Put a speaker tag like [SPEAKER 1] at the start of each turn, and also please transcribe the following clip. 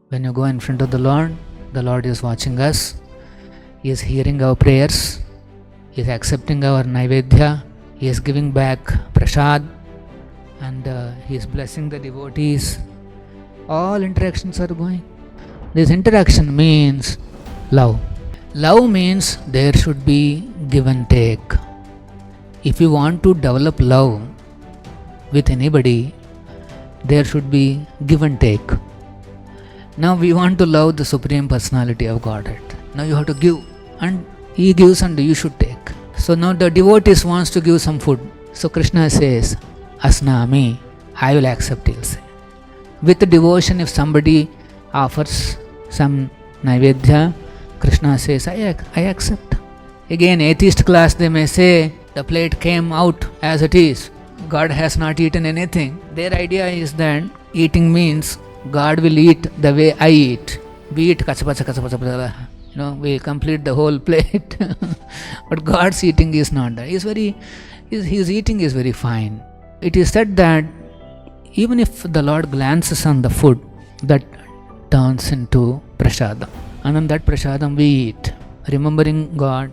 [SPEAKER 1] When you go in front of the Lord is watching us. He is hearing our prayers. He is accepting our Naivedya. He is giving back Prasad. And He is blessing the devotees. All interactions are going. This interaction means love. Love means there should be give and take. If you want to develop love with anybody, there should be give and take. Now we want to love the Supreme Personality of Godhead. Now you have to give, and He gives and you should take. So now the devotees wants to give some food. So Krishna says, Asnami, I will accept, he'll say. With devotion, if somebody offers some Naivedya, Krishna says, I accept. Again, atheist class, they may say, the plate came out as it is. God has not eaten anything. Their idea is that eating means God will eat the way I eat. We eat kacha, we complete the whole plate. But God's eating is not that. His eating is very fine. It is said that even if the Lord glances on the food, that turns into prasadam. And on that prasadam we eat, remembering God,